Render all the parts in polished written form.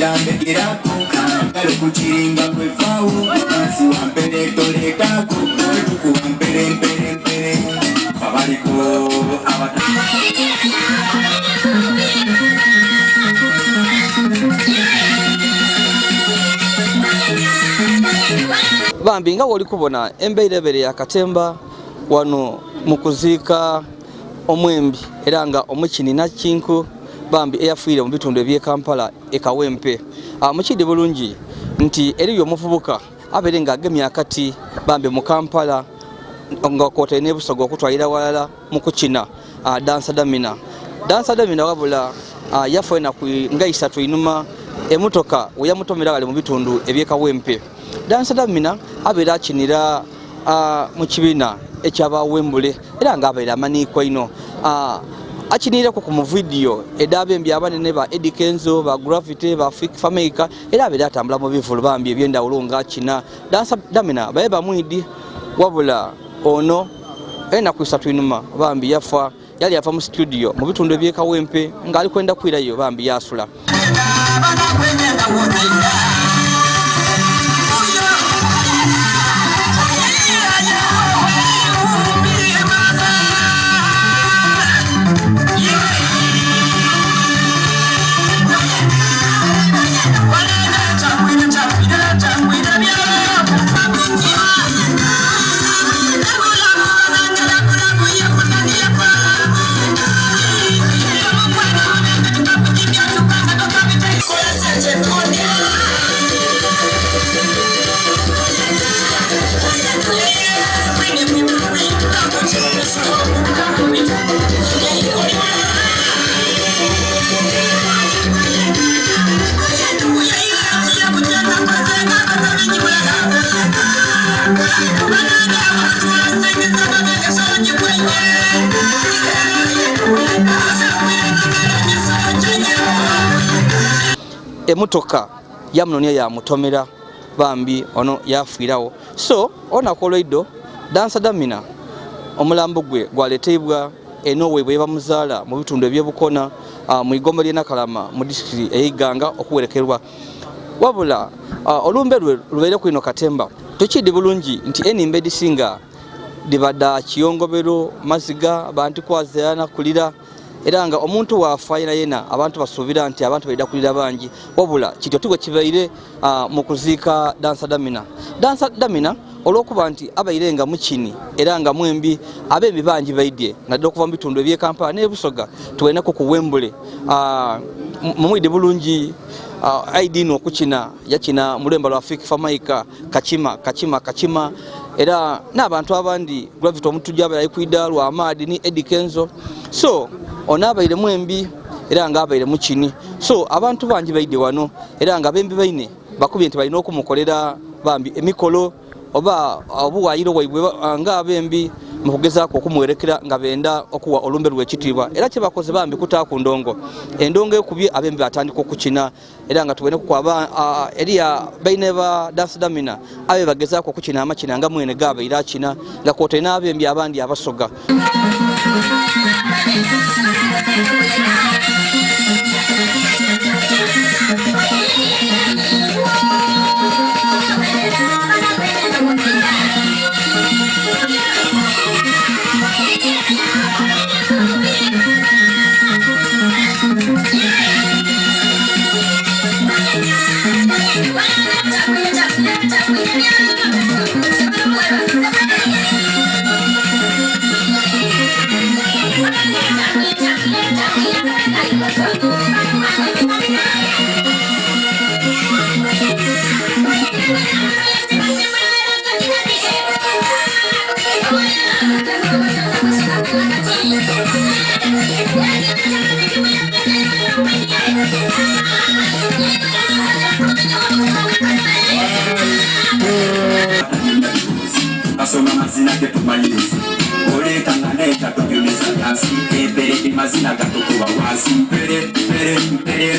Irako, Kuchiringa kwefau, nasi wampere torekako, kuwampere mpere mpere, babariko bambi nga woli kubona embeerebere ya Katemba wano mukuziika omwembi era nga omukini Nakinku bambi eyafiire mu bitundu eby'e Kampala ekawempe. Mukidi bulungi nti eriyo omuvubuka abeere nga agemye akati bambi mu Kampala nga kwotaire n'ebusoga okutwalira walala mu kukina dansa damina wabula yafa nga 3 inuma emotoka weyamutomera wali mu bitundu eby'e Kawempe. Dansa damina abeera akinira mu kibiina ekyabawembule era nga abeera amaniikwa ino. Akinireko ku video edabembi abanene ba Eddie Kenzo ba Gravity ba Fameka era abeera atambula mu bivulu bambi ebyendawulo nga akina. Dansa damina baye bamwidi wabula ono enaku 3 inuma bambi yafa yali ava mu studio mu bitundu eby'e Kawempe nga ali kwenda kwirayo bambi yasula. Emotoka yamunonya ya mutomera bambi ono yafiirawo. So onakoloido dansa damina omulambo gwe gwaleteibwa enowe bwe bamuzaala mu bitundu ebyebukona mu igombe lye Nakalama mu district eyiganga okuwerekerwa wabula olumbe lubeere ku ino Katemba tukidi bulungi nti enimba edisinga dibada kiyongobero maziga abantu kwazayana kulira era nga omuntu wafaira yena abantu basuubira nti abantu baida kulira bangi wabula kityo tigwe kibaire mu kuziika dansa damina olwokuba nti abairenga mukini era nga mwembi abembi bangi baidye nadde okuva mu bitundu eby'e Kampala n'ebusoga tuwenako ku Wembule mumwidi bulungi aidino okukina yakina mulemba lwa Fameka kachima era n'abantu abandi Gravity omutujja abaye kwida lwa Amadi ni Eddie Kenzo. So onabaire mwembi era nga abaire mukini. So abantu bangi baidye wano era nga bembi baine bakubye nti balina okumukolera bambi emikolo oba obuwayiro bwaibwe nga abembi mu kugezaako okumuwerekera nga benda okuwa olumbe lw'ekitiibwa era kye bakoze bambi kutaa ku ndongo endongo ekubye abembi batandika okukina era nga tubone kukwaba eriya baine ba dansa damina abe bagezaako okukina amakina nga mwene gabaire akina nga kwotaire n'abembi abandi abasoga. Asoma mazina ketumaliriza oleka ngaleta tubyumisa nasi ebere mazina gatukuba wasi pere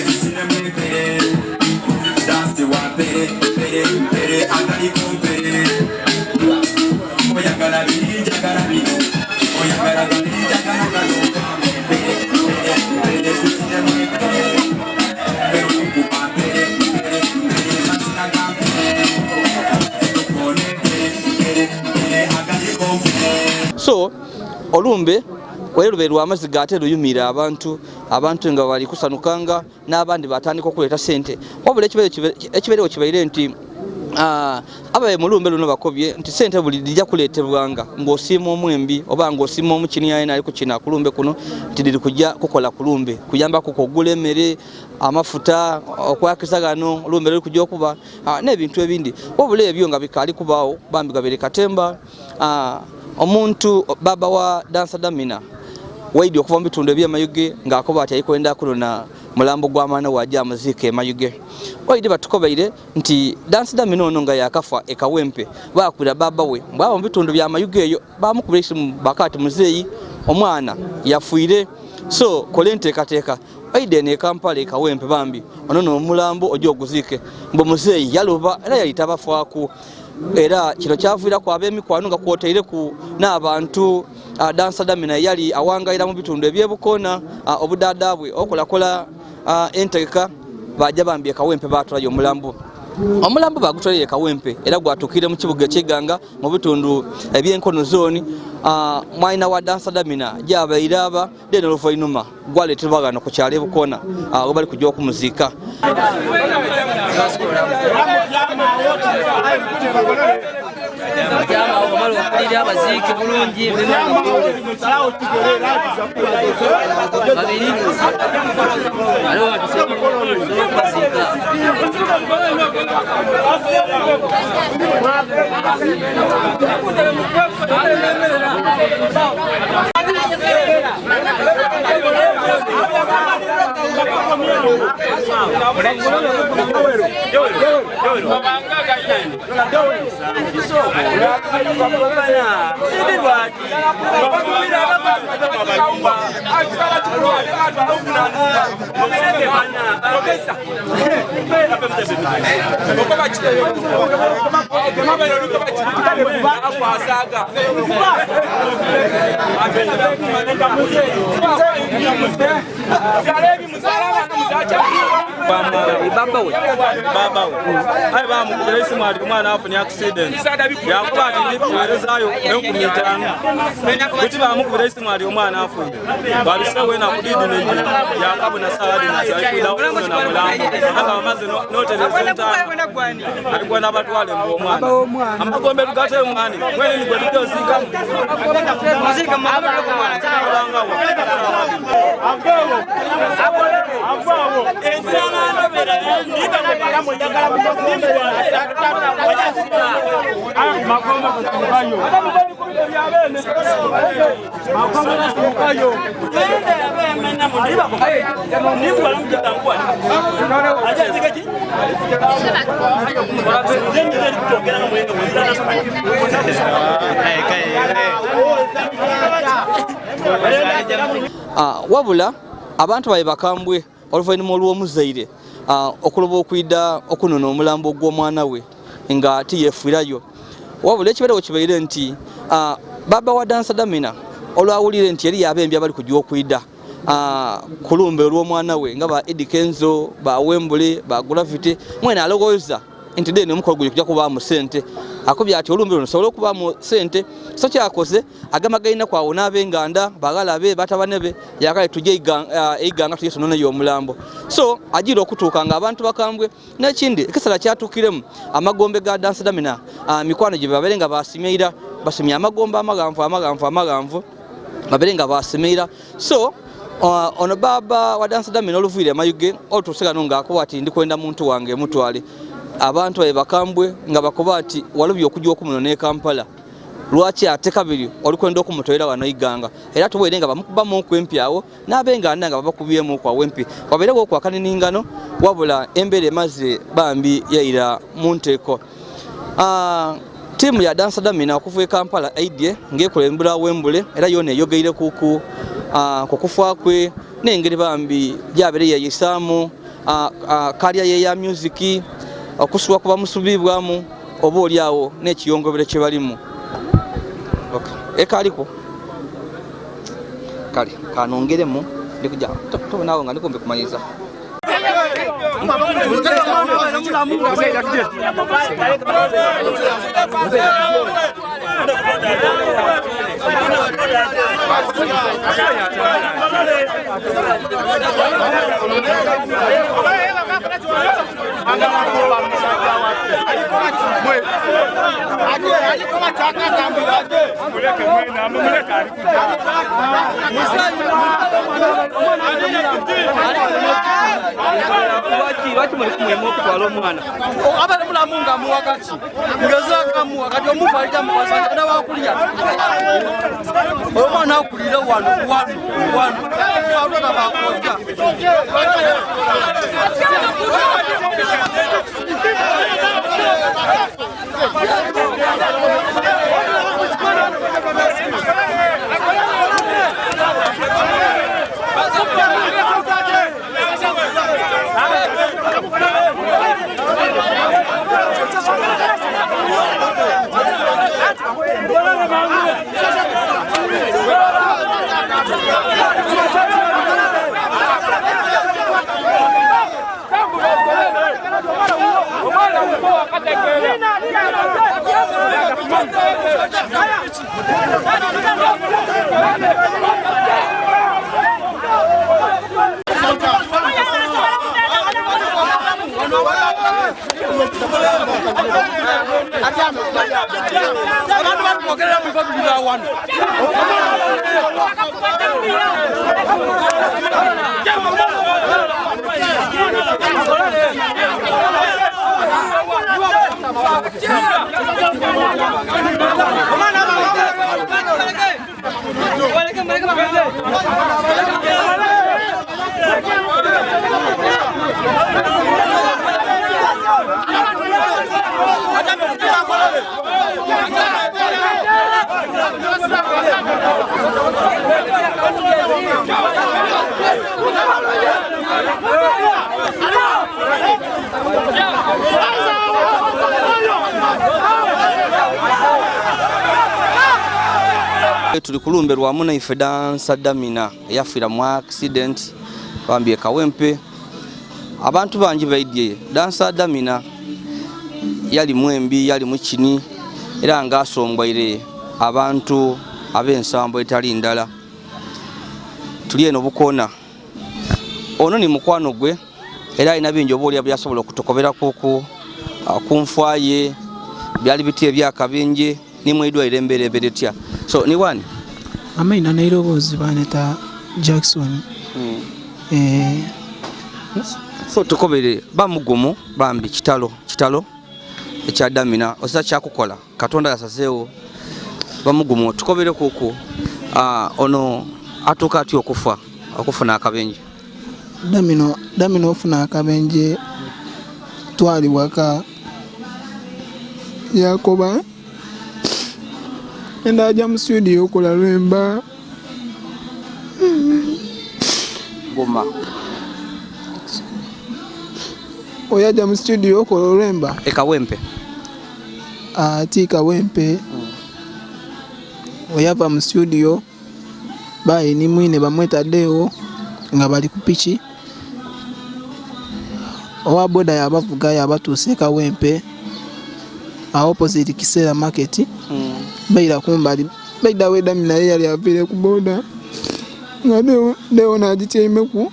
tusine mwepere dansi wa pere atali kumpere oyagala biri jagala biri oyagala biri jagala pere tusine mwepere pere kukupa pere So olumbe weruberwa amaziga ate luyumira abantu nga bali kusanukanga n'abandi batandika okuleeta sente wabula ekibeerewo kibaire nti abaye mulumbe luno bakobye nti sente buli lijja kuleetebwanga ng'osiima omwembi oba ng'osiima omukini ayina ali kukina kulumbe kuno nti liri kujja kukola kulumbe kuyambako kugula emmere amafuta okwakiza gano olumbe luli kujja okuba n'ebintu ebindi wabula ebyo nga bikaali kubaawo bambi gabere katemba omuntu baba wa Dansa Damina waidi okuva mu bitundu eby'emayuge ng'akoba ati ayikwenda kunona mulambo gw'amaana wajja amuziika emayuge waidi batukobaire nti Dansa Damina ono nga yakafa ekawempe baakubira baba we mbwaba mu bitundu by'amayuge eyo bamukubira isimu bakati muzeeyi omwana yafuire so kole nteekateeka waidi eno Kampala ekawempe bambi ono n'omulambo ojja oguziike mbu muzeeyi yaloba era yayita bafaaku era kino kyaviirako ab'emikwano nga kwoteire ku n'abantu Dansa Damina yali awangayira mu bitundu eby'ebukoona obudaadaabwe okolakola entegeka bajja bambi ekawempe baatulayo omulambo bagutwalire ekawempe era gwatuukire mu kibuga eky'Iganga mu bitundu eby'enkono zooni mwayina wa Dansa Damina gyabaire aba deni oluvannyuma gwaleetebwa gano ku kyalo ebukoona we bali kujja okumuziika baba we bamukubira isimu ati omwana afunye accident yakuba ati ndikuweerezayo n'enkumitano kuti bamukubira isimu ati omwana afunye babisewo nakudidi nenyina yakabona saadi nasaikuda okuno na mulambo anga bamaze notereza entaano aligwana batwale mbu omwana amagombe tugate omwani mwene nigwe tujoziikamu wabula abantu baye bakambwe oluvannyuma olw'omuzaire okuloba okwidda okunona omulambo gw'omwana we nga tiyeefuirayo wabula ekibeerewo kibaire nti baba wa Dansa Damina olwawulire nti yali abembi abali kujja okwidda kulumbe olw'omwana we nga ba Eddie Kenzo ba Wembule ba Gravity mwene alowooza nti deni omukolo guli kujja kubaamu sente akubye ati olumbe luno sobola okubaamu sente so kyakoze agamba galina kwawo n'ab'enganda bagala be batabane be yakale tujje Iganga tujje tunoneyo omulambo so agira okutuuka nga abantu bakambwe n'ekindi ekisala kyatuukiremu amagombe ga Dansa Damina mikwano gye babeere nga basimira basimya amagombe amaganvu babeere nga basimira so ono baba wa Dansa Damina oluviire mayuge otuuse gano ng'akuba ati ndikwenda muntu wange mutwale abantu baye bakambwe nga bakoba ati walubye okujja okumunona Kampala lwaki ate kabiri olikwenda okumutwalira wano Iganga era tuboere nga bamukubamu okwempi awo n'ab'enganda nga babakubyemu kwa wempi wabeerewo okwakaningano wabula embeera emaze bambi yayira mu nteeko tiimu ya Dansa Damina okuva Kampala aidye ng'ekulembera Wembule era yona eyogeire ku kufa kwe n'engeri bambi gyabere yeyisaamu kalya ye ya music okusubwa kuba musubibwamu oba oliawo n'ekiyongobero kye balimu ekaliko kale kanongeremu ndikuja tobonawo nga ndikumbe kumanyiza Tuli kulumberwa muna ife Dansa Damina yafira mu accident bambye Kawempe abantu banji baidye Dansa Damina yali mwembi yali mukini era nga asongwaire abantu abensambo etali ndala tuli eno bukona ono ni mukwano gwe era ina binjo boli byasobola kutokobera kuku kunfwaye byali bitie byakabinje ni mwidwa irembere beretya so ni wani amaina nairobozi baneta Jackson so tukobere bamugumu bambi kitalo ekya Damina osa kyakukola Katonda yasazeewo bamugumu tukobere kuku ono atuka ati okufuna akabenje Damina ofuna akabenje twali waka Yakoba enda aja mu studio okola lwemba goma oyaja mu studio okola lwemba Kawempe ati Kawempe oyava mu studio bayi ni mwine bamweta Deo nga bali ku pichi owa boda yabavuga yabatuse Kawempe opposite Kisera market baira kumbali baida we Damina yali avire ku boda nga Deo na ajityemeku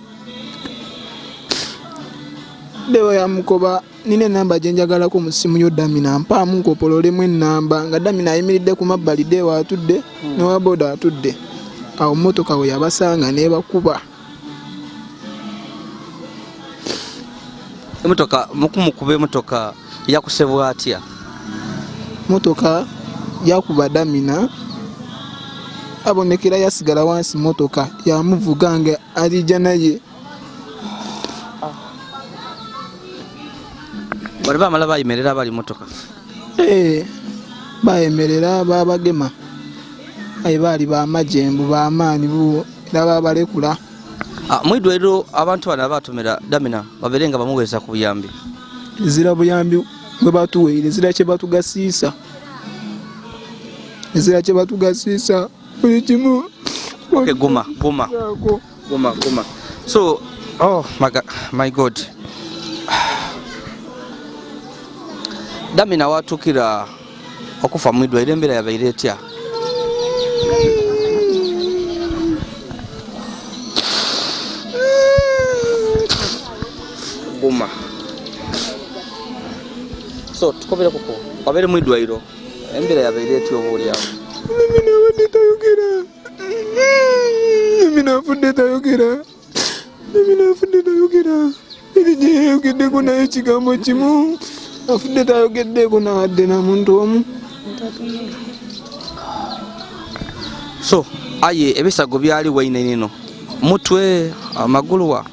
Deo ya mukoba nine namba jenjagala ko musimu yo Damina mpa munkopolole mwe namba nga Damina ayimiridde ku mabbali Deo atudde ne wa boda atudde awo motoka we yabasanga ne bakuba emotoka mukumukube motoka yakusebwa atya motoka yakuba Damina abonekera yasigala wansi motoka yamuvuga nga alija naye bali bamala bayimerera bali motoka bayemerera babagema ayi bali ba majembu ba maani bu era babalekula mwidwero abantu bana batumira Damina baberenga bamuweza ku buyambi zira buyambi bwe batuweire zira kye batugasiisa buli kimu okay goma so oh my God Damina watukira okufa mwidwero embera yabaire etya guma so tukobere kuko wabere mu idwairo embere yabeire eti obuli awo mina wadde tayogera mina fudde tayogera eri yayogedeko naye ekigambo kimu afudde tayogeddeko nawadde na muntu omu so aye ebisago byali waine nino mutwe amagulu wa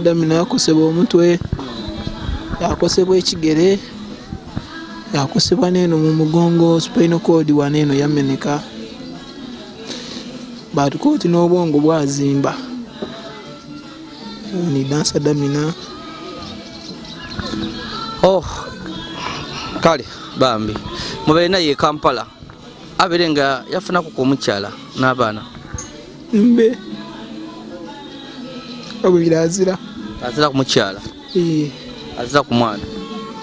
Damina yakosebwa omutwe yakosebwa ekigere yakosebwa neno mu mugongo spinal cord waneno yameneka batukoti n'obwongo bwazimba ni Dancer Damina. Oh kale bambi mubere naye Kampala aberenga yafuna ku omukyala n'abaana mbe abulira azira ku mukyala azira ku mwana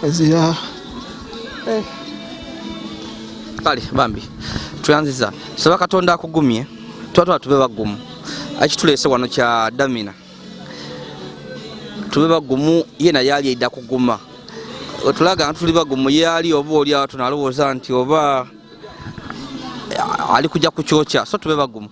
azira kale bambi tuyanziza saba Katonda akugumye twatwa tube bagumu akitulese wano kya Damina tube bagumu yena yali edda kuguma otulaga tuli bagumu yali oba oli awo tunalowooza nti oba ali kujja kukyokya so tube bagumu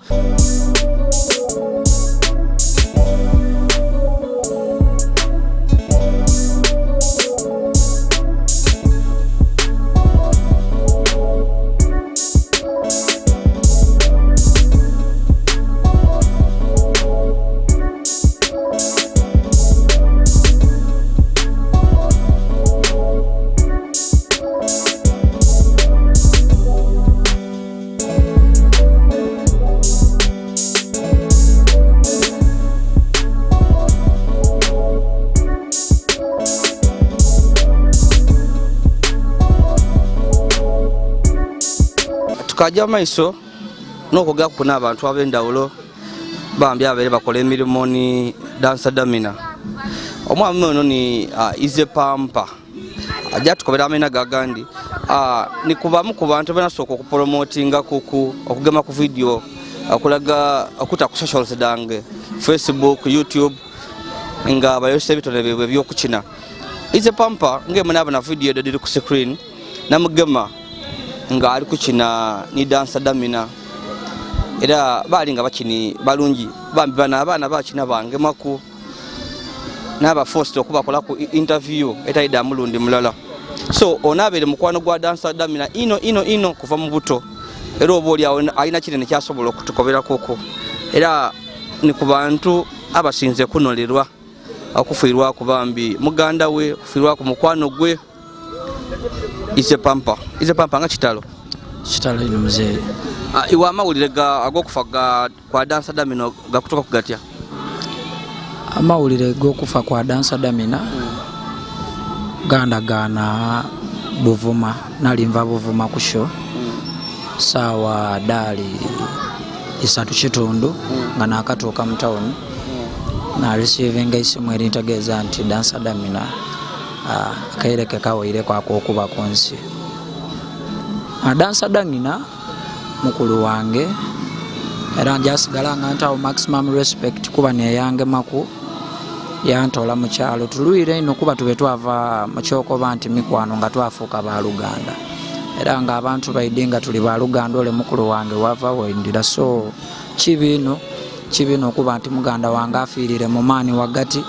tukajja maiso n'okugera kuna abantu ab'endawulo bambi abaire bakola emirimu ni Dancer Damina omwami ono ni Ize Pampa ajja tukobera amena gagandi ni kubamu ku bantu banasooka okupromotinga kuku okugema ku video okulaga okuta ku social dange Facebook YouTube nga bayose ebitone bibwe byokukina Ize Pampa ngemu nabana video diri ku screen namugema nga ali kukina ni Dancer Damina era bali nga bakini balungi bambi bana abaana bakina bange maku naba forced okubakola ku interview etaida mulundi mulala so onabere mukwano gwa Dancer Damina ino kuva mu buto era oboli alina kinene kyasobola okutukobera koko era ni ku bantu abasinze kunolerwa okufiirwa ku bambi muganda we kufiirwa ku mukwano gwe Ize Pampa nga kitalo ino mzee iwa amawulire ag'okufa kwa Dancer Damina gakutuka kugatya amawulire g'okufa kwa Dancer Damina gandagana Buvuma nalimva Buvuma ku show sawa dali 3:30 nga nakatuuka mu town na receiving isimu erintegeeza nti Dancer Damina akaireke kawaire kwakokuba konsi Dancer Damina mukulu wange era njasigala nga ntawo maximum respect kuba neyange maku yantola mu kyalo tulwire ino kuba tube twava mu kyokoba nti mikwano nga twafuuka ba Luganda era nga abantu baidinga tuli ba Luganda ole mukulu wange wava wendira so kibino kuba nti muganda wange afiirire mu maani wagati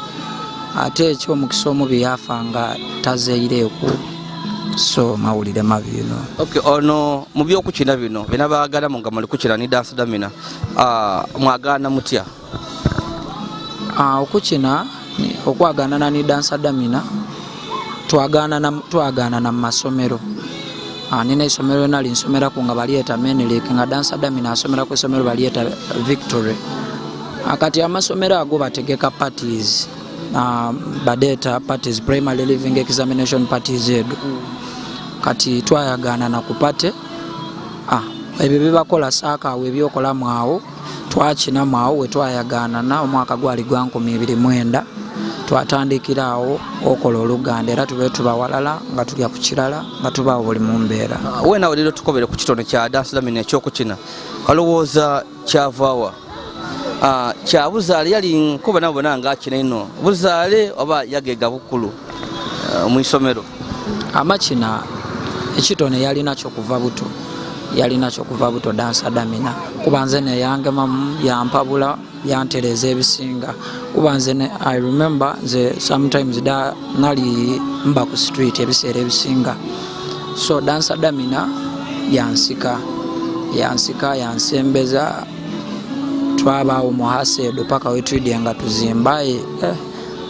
ate ekyo omukisa omubi yafanga tazeireku so mawulire mabino okay ono mu byokukina bino bina baagala mu nga muli kukina ni Dancer Damina mwagana mutya okukina okwagana ni Dancer Damina twagana na masomero nina isomero nali nsomera ku nga balieta Menelek nga Dancer Damina asomera ku isomero balieta Victory akati amasomero ago bategeka parties badeta parties primary living examination parties edo kati twayagana na kupate ebyo bibakola saaka awo ebyokola mwawo twakina mwawo we twayagana na omwaka gwali gwa 2029 twatandikira awo okola Oluganda era tube tubawalala nga tulya ku kirala nga tubawo buli mu mbeera wena oliro tukobere ku kitone kya Dancer Damina ekyokukina alowooza kyavaawa kya buzaale yali nkuba nabona nga akina ino buzaale oba yagega bukulu mu isomero. Amakina ekitone yalinacho kuva buto Dancer Damina kuba nze ne yange mamu yampabula yantereza ebisinga kuba nze ne I remember nze sometimes da nali mba ku street ebiseera ebisinga, so Dancer Damina yansika yansembeza twabaawo mu Hasedo paka wetwidya nga tuzimbaye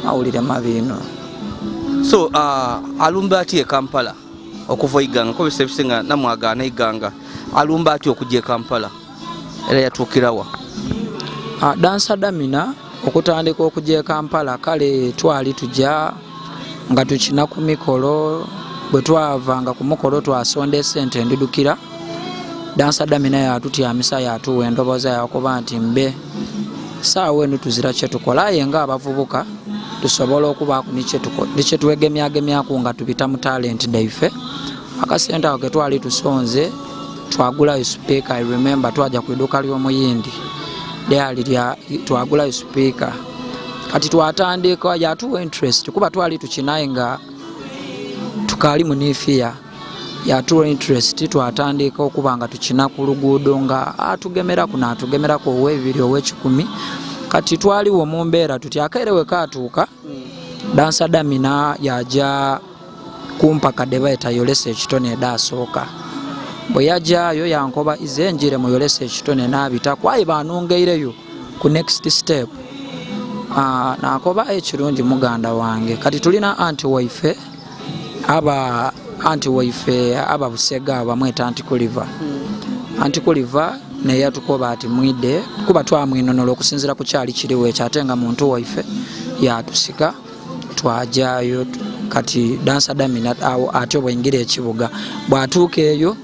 mawulire mabino. So alumba ati e Kampala okuva iganga ko bisebisinga namwagana iganga alumba ati okujja e Kampala era yatuukirawa. Dancer Damina okutandika okujja e Kampala kale twali tujja nga tukina ku mikolo, bwe twavanga ku mukolo twasonda esente endidukira. Dancer Damina yatutyamisa yatuwa endoboza yakuba nti mbe saawa eno tuzira kye tukola ye nga abavubuka tusobola okubaako nikye twegemyagemyaku nga tubita mu talent daife. Akasente ako ke twali tusonze twagulayo speaker. I remember twajja ku idduuka ly'omuyindi twagulayo speaker kati twatandika yatuwa interest kuba twali tukinaye nga tukaali mu nifiya yatuwa interest twatandika okuba nga tukina ku luguudo nga atugemeraku n'atugemeraku ow'ebibiri ow'ekikumi. Kati twaliwo mu mbeera tuti akeerewe kaatuuka Dancer Damina yaja kumpa kadde bayita yolesa ekitone edaasooka. Bwe yajaayo yankoba ize njire mu yolesa ekitone n'abita kwayi baanongeireyo ku next step. Naakoba ekirungi muganda wange kati tulina anti waife aba Busega bamweta Anti Kuliva naye yatukoba ati mwide kuba twamwinonola okusinzira ku kyali kiriwo ekyo ate nga muntu waife yatusika twajayo. Kati Dancer Damina awo ate bwingira ekibuga bwatuuka eyo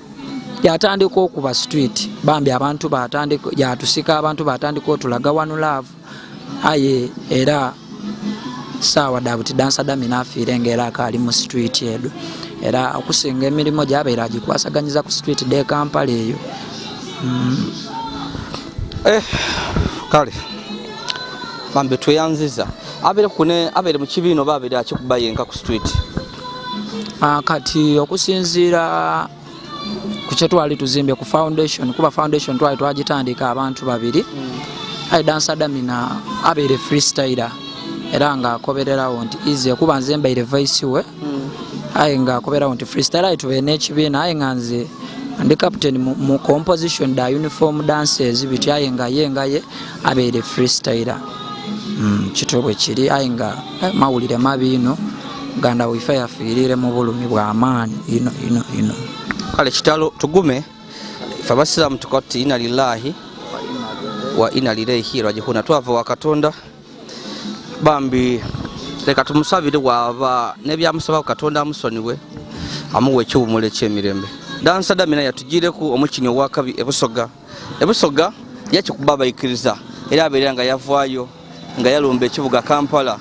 yatandika okuba street bambi abantu batandika yatusika abantu batandika otulaga One Love aye era sawa dabuti Dancer Damina afiire ng'era akaali mu street edo era okusinga emirimu gyabeera agikwasaganyiza ku street de Kampala eyo. Kale bambe tweyanziza abeere mu kibiino babeere akikuba yenka ku street. Kati okusinziira ku kye twali tuzimbye ku foundation kuba foundation twali twagitandika abantu babiri. Dancer Damina abeere freestyler era nga akobererawo nti ize kuba nze mbaire vice we aye nga akobererawo nti freestyler tubeere n'ekibiina aye nga nze ndi captain mu composition da uniform dancers biti aye nga ye abeere freestyler. Kitobwe kiri aye nga mawulire mabino ganda wife yafiirire mu bulumi bw'amaani ino. Kale kitalo tugume ife abasiraamu tukati inna lillahi wa inna ilaihi raji'un. Twava wa Katonda bambi leka tumusabire waba nebyamusaba Katonda amusoniwe amuwe ekyubumule ky'emirembe. Dancer Damina yatugireku omukini owakabi ebusoga yakikuba bayikiriza era abeera nga yavaayo nga yalumba ekibuga Kampala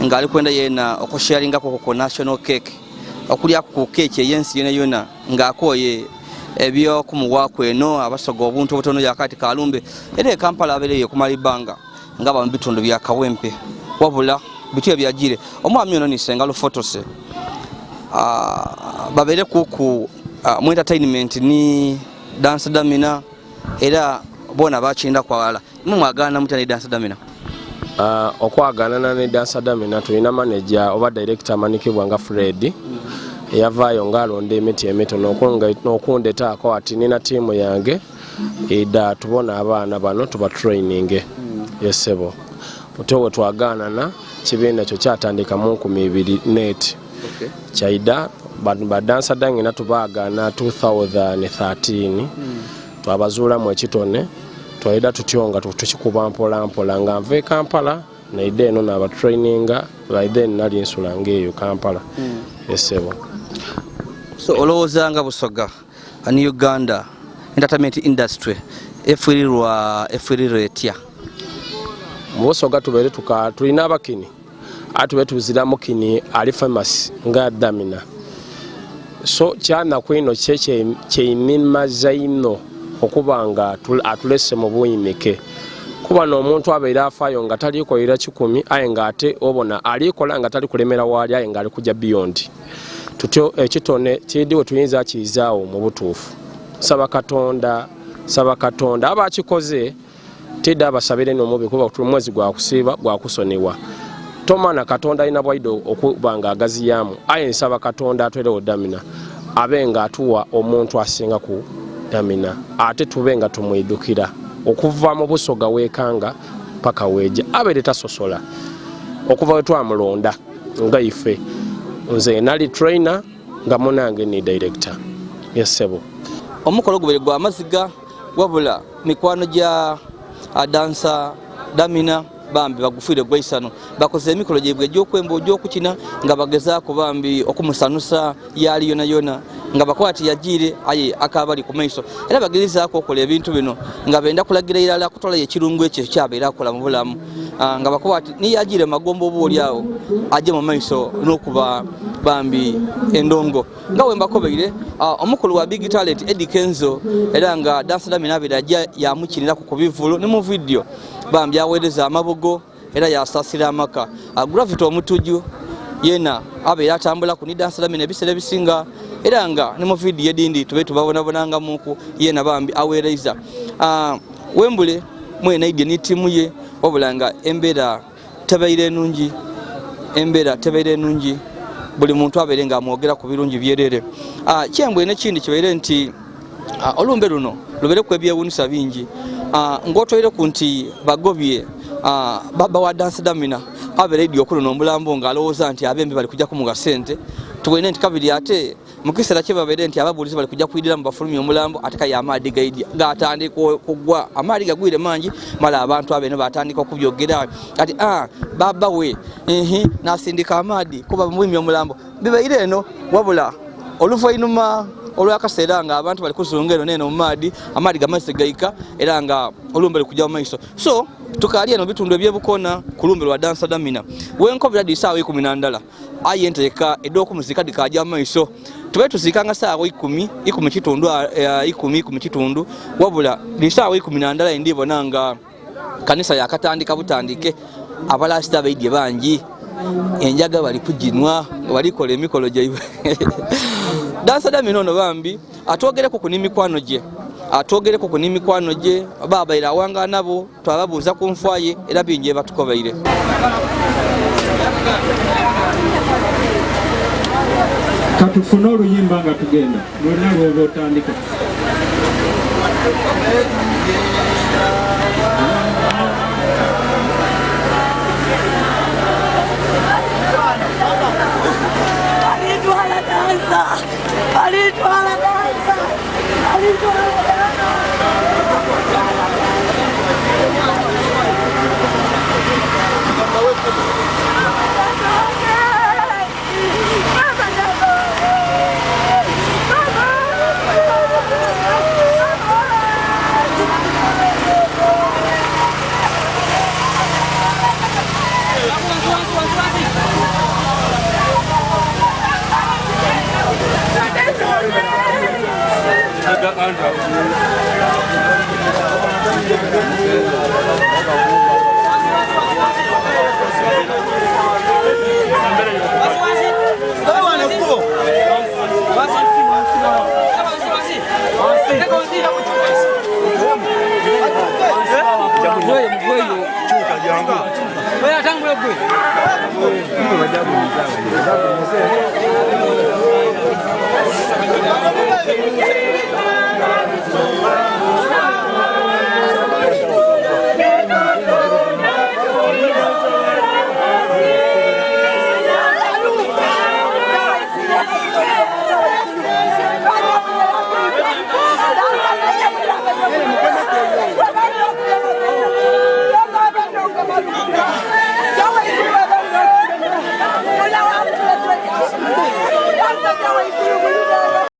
nga ali kwenda yena okusharingako ku national cake okulya ku cake yensi yona nga akoye ebyo kumuwako eno abasoga obuntu obutono yakati kalumbe era Kampala abeereye kumalibanga nga ba bitundu bya Kawempe wabula bitu ebyagire omwami ono nisenga lo photose babere ku mu entertainment ni Dancer Damina era bona bachinda kwa wala mwagana mutane Dancer Damina. Okwagana ne Dancer Damina tulina manager oba director manikibwa nga Fred yavaayo ngaalonda emiti emitono okundetaako ati nina tiimu yange eda tubona abaana bano tuba training yesebo otewe twagaanana kibiina ekyo kyatandika mu 2000 kyaida ba Dancer Damina tubaagaana 2013 twabazuulamu ekitone twaida tutyonga tukikuba mpola nga nve Kampala naide eno n'aba traininga then nali nsula ngeeyo Kampala yesebo. So olowooza nga Busoga ani Uganda entertainment industry efuirirwa etya? Mu Busoga tubeere tulina abakini atube tuziramu kini ali famous nga Damina, so kyana kwino kyeyimimaza ino okubanga atulese mu buyimike kuba n'omuntu abeera afaayo nga talikolera 10 aye nga ate obona alikola nga tali kulemera waali aye nga ali kujja beyond tutyo ekitone kidiwo tuyinza kiyizaawo mu butuufu saba katonda abakikoze tidda abasabire n'omubi kuba omwezi gwa kusiiba gwa kusonebwa tomana katonda alina bwaido okuba nga agaziyaamu aye nsaba katonda atwerewo damina abe nga atuwa omuntu asinga ku damina ate tube nga tumwidukira okuva mu busoga weekanga paka weeja abeere tasosola okuva we twamulonda nga ife nze nali trainer nga munange ni director yesebo omukolo gubere gwa maziga wabula mikwano gya dansa damina bambi bagufire gwaisano bakoze emikolo gyebwe gy'okwemba gy'okukina nga bagezaako bambi okumusanusa yali yona nga bakwati yagire aye akabali ku maiso era bagirizaako okola ebintu bino nga benda kulagira irala kutola ekirungu ekyo kyabeera akola mu bulamu nga bakwati ni yagire magombo obuolyawo aje mu maiso n'okuba bambi endongo nga wembakobeire omukulu wa Big Talent Eddie Kenzo era nga dansa damina abira ajja yamukinira ku bivulu ne mu video bambi aweereza amabogo era yasasira amaka Gravity omutuju yena abeera atambula ku ni dansa damina ebisere bisinga era nga ne mu video edindi tube tubabonabonanga muku yena bambi aweereza Wembule mwena idye ni timu ye wabulanga embeera tebaire nungi buli muntu abeere nga amwogera ku birungi byerere kyembwe n'ekindi kibeere nti olumbe luno lubere ku ebyewunisa bingi ng'otoire ku nti bagobye baba wa dansa damina abeere idyo okuno omulambo ng'alowooza nti abembe bali kujja kumuga sente tuwene nti kabiri ate mukisera kye babeere nti ababulizi bali kujja kuidira mu bafulumi omulambo ate kaya amaadi gaidi gaatandika kugwa amaadi gagwire mangi mala abantu abene batandika okubyogera ati baba we nasindika amaadi kuba mubimi omulambo bibaire eno wabula oluvainuma olwakaseera nga abantu bali kuzunga eno neno mu maadi amaadi gamazise gaika era nga olumbe lukujja mu maiso so tukali eno bitundu ebyebukona ku lumbe lwa dansa damina wenkobera disaawa 10 aye enteeka eddooku muzika dikajja mu maiso tube tuzikanga saawa 10 kitundu wabula disaawa 10 ndibona nga kanisa yakatandika butandike abalasita baidye bangi enjaga bali kujinwa balikola emikolo gyaiwe dansa damina ono bambi atwogereko ku n'imikwano gye baba era awanga nabo twababuuza ku nfwaye era bingi batukobaire katufuna oluyimba nga tugenda lwonna lwoba otandika Thank you.